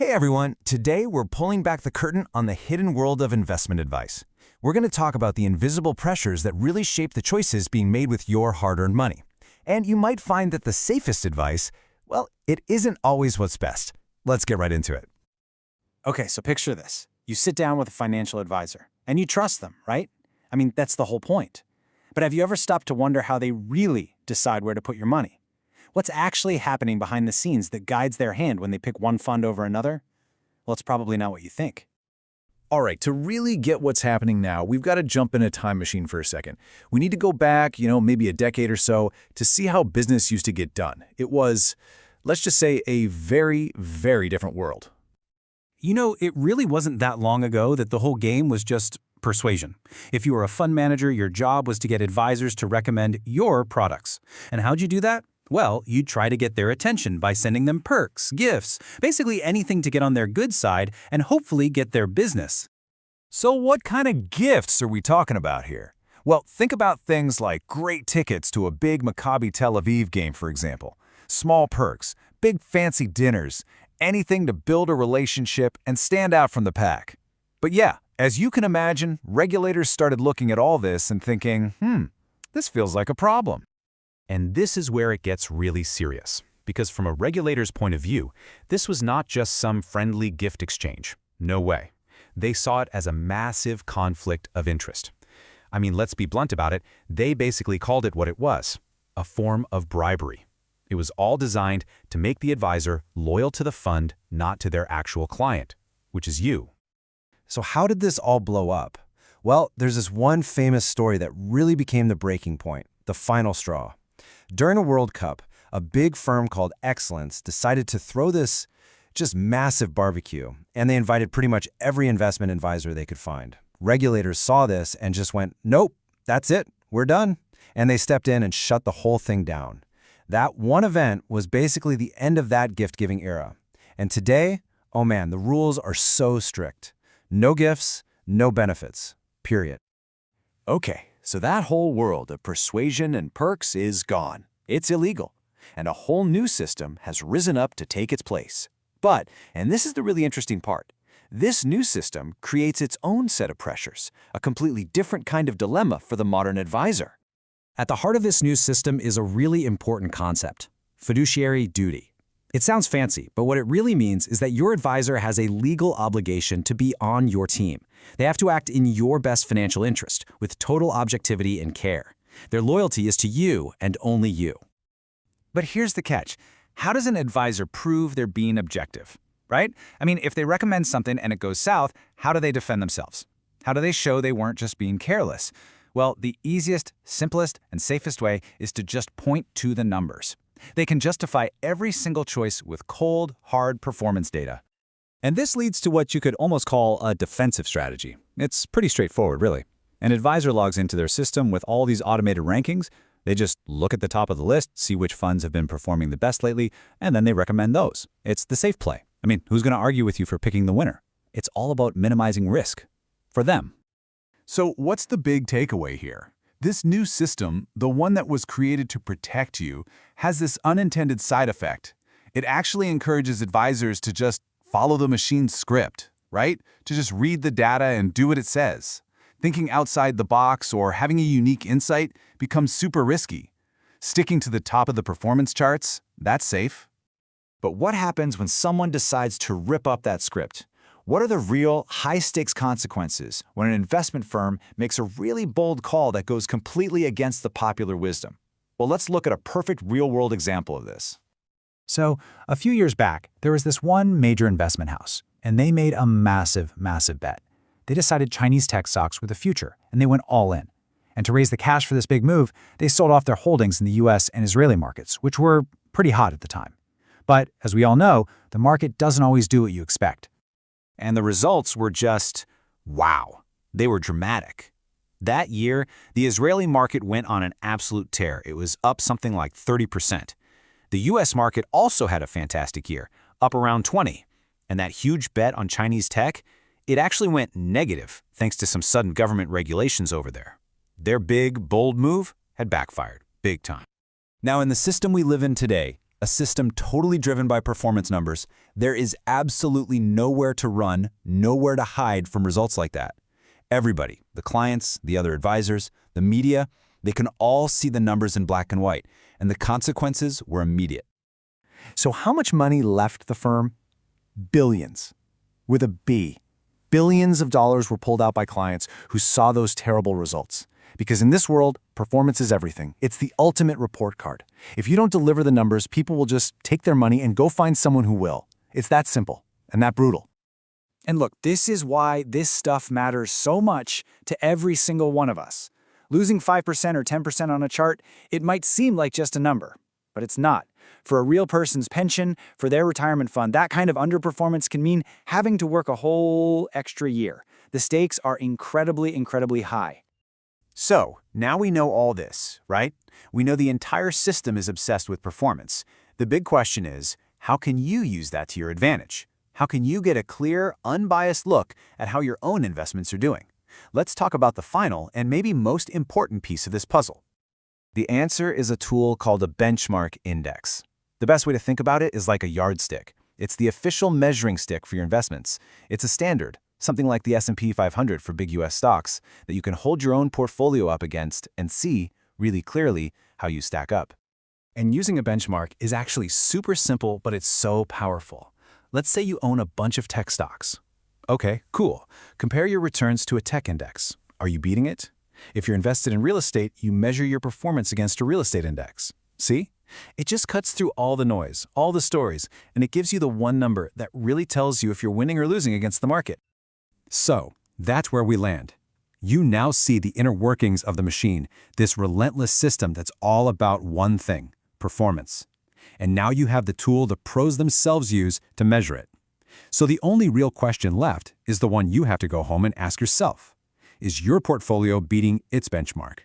Hey everyone, today we're pulling back the curtain on the hidden world of investment advice. We're going to talk about the invisible pressures that really shape the choices being made with your hard-earned money. And you might find that the safest advice, well, it isn't always what's best. Let's get right into it. Okay, so picture this. You sit down with a financial advisor, and you trust them, right? I mean, that's the whole point. But have you ever stopped to wonder how they really decide where to put your money? What's actually happening behind the scenes that guides their hand when they pick one fund over another? Well, it's probably not what you think. All right, to really get what's happening now, we've got to jump in a time machine for a second. We need to go back, maybe a decade or so to see how business used to get done. It was, let's just say, a very, very different world. It really wasn't that long ago that the whole game was just persuasion. If you were a fund manager, your job was to get advisors to recommend your products. And how'd you do that? Well, you'd try to get their attention by sending them perks, gifts, basically anything to get on their good side and hopefully get their business. So what kind of gifts are we talking about here? Well, think about things like great tickets to a big Maccabi Tel Aviv game, for example. Small perks, big fancy dinners, anything to build a relationship and stand out from the pack. But yeah, as you can imagine, regulators started looking at all this and thinking, this feels like a problem. And this is where it gets really serious, because from a regulator's point of view, this was not just some friendly gift exchange. No way. They saw it as a massive conflict of interest. I mean, let's be blunt about it, they basically called it what it was, a form of bribery. It was all designed to make the advisor loyal to the fund, not to their actual client, which is you. So how did this all blow up? Well, there's this one famous story that really became the breaking point, the final straw. During a World Cup, a big firm called Excellence decided to throw this just massive barbecue, and they invited pretty much every investment advisor they could find. Regulators saw this and just went, nope, that's it, we're done. And they stepped in and shut the whole thing down. That one event was basically the end of that gift-giving era. And today, oh man, the rules are so strict. No gifts, no benefits, period. Okay, so that whole world of persuasion and perks is gone. It's illegal. And a whole new system has risen up to take its place. But, and this is the really interesting part, this new system creates its own set of pressures, a completely different kind of dilemma for the modern advisor. At the heart of this new system is a really important concept, fiduciary duty. It sounds fancy, but what it really means is that your advisor has a legal obligation to be on your team. They have to act in your best financial interest, with total objectivity and care. Their loyalty is to you and only you. But here's the catch. How does an advisor prove they're being objective, right? I mean, if they recommend something and it goes south, how do they defend themselves? How do they show they weren't just being careless? Well, the easiest, simplest, and safest way is to just point to the numbers. They can justify every single choice with cold, hard performance data. And this leads to what you could almost call a defensive strategy. It's pretty straightforward, really. An advisor logs into their system with all these automated rankings. They just look at the top of the list, see which funds have been performing the best lately, and then they recommend those. It's the safe play. I mean, who's going to argue with you for picking the winner? It's all about minimizing risk. For them. So what's the big takeaway here? This new system, the one that was created to protect you, has this unintended side effect. It actually encourages advisors to just follow the machine's script, right? To just read the data and do what it says. Thinking outside the box or having a unique insight becomes super risky. Sticking to the top of the performance charts, that's safe. But what happens when someone decides to rip up that script? What are the real, high-stakes consequences when an investment firm makes a really bold call that goes completely against the popular wisdom? Well, let's look at a perfect real-world example of this. So, a few years back, there was this one major investment house, and they made a massive, massive bet. They decided Chinese tech stocks were the future, and they went all in. And to raise the cash for this big move, they sold off their holdings in the US and Israeli markets, which were pretty hot at the time. But, as we all know, the market doesn't always do what you expect. And the results were just, wow. They were dramatic. That year, the Israeli market went on an absolute tear. It was up something like 30%. The US market also had a fantastic year, up around 20%. And that huge bet on Chinese tech, it actually went negative thanks to some sudden government regulations over there. Their big, bold move had backfired, big time. Now, in the system we live in today, A system totally driven by performance numbers. There is absolutely nowhere to run, nowhere to hide from results like that. Everybody, the clients, the other advisors, the media, they can all see the numbers in black and white, and the consequences were immediate. So how much money left the firm? Billions. With a B. Billions of dollars were pulled out by clients who saw those terrible results. Because in this world, performance is everything. It's the ultimate report card. If you don't deliver the numbers, people will just take their money and go find someone who will. It's that simple and that brutal. And look, this is why this stuff matters so much to every single one of us. Losing 5% or 10% on a chart, it might seem like just a number, but it's not. For a real person's pension, for their retirement fund, that kind of underperformance can mean having to work a whole extra year. The stakes are incredibly, incredibly high. So, now we know all this, right? We know the entire system is obsessed with performance. The big question is, how can you use that to your advantage? How can you get a clear, unbiased look at how your own investments are doing? Let's talk about the final and maybe most important piece of this puzzle. The answer is a tool called a benchmark index. The best way to think about it is like a yardstick. It's the official measuring stick for your investments. It's a standard, something like the S&P 500 for big US stocks, that you can hold your own portfolio up against and see, really clearly, how you stack up. And using a benchmark is actually super simple, but it's so powerful. Let's say you own a bunch of tech stocks. Okay, cool. Compare your returns to a tech index. Are you beating it? If you're invested in real estate, you measure your performance against a real estate index. See? It just cuts through all the noise, all the stories, and it gives you the one number that really tells you if you're winning or losing against the market. So, that's where we land. You now see the inner workings of the machine, this relentless system that's all about one thing, performance. And now you have the tool the pros themselves use to measure it. So the only real question left is the one you have to go home and ask yourself. Is your portfolio beating its benchmark?